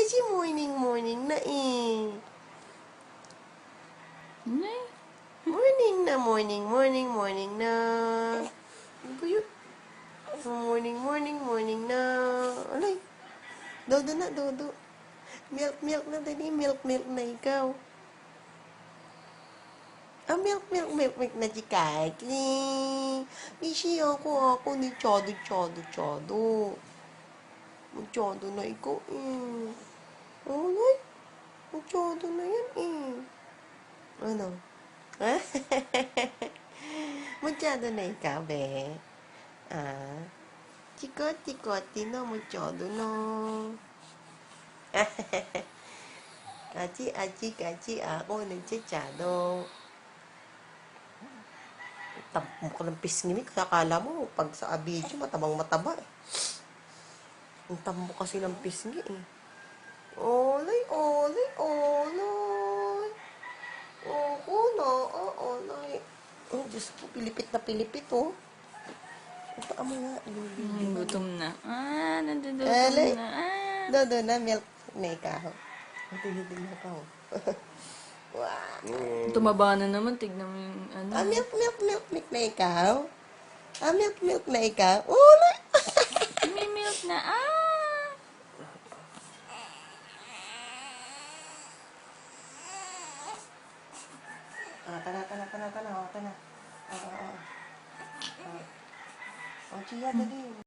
Kasi morning na eh. Nay. Morning na. Ano ba yun? Morning na. Alay. Dodo na, dodo. Milk na, dali. Milk na ikaw. Milk na chikaki. Mishi ako ni chodo. Chodo na ikaw eh. Alay. Chodo na yan eh. Ano? Ha? Masyado na ikaw, be. Ah. Chikoti no, masyado no. Kachi, ako nagsisyado. Tampo ka ng pisngi, kakala mo, pag sa abidyo, mataba eh. Ang tampo kasi ng pisngi eh. Olay. Olay. Oh, Diyos ko, pilipit oh. Ito, mo nga. Gutom na. Nandudutom Alay. na. Dodo na, milk na ikaw. Hindi na ikaw. Wow. Tumaba na naman. Tignan mo yung ano. Milk na ikaw. Milk na ikaw. Olay. May milk na. Kana. Oh, Chia, dali.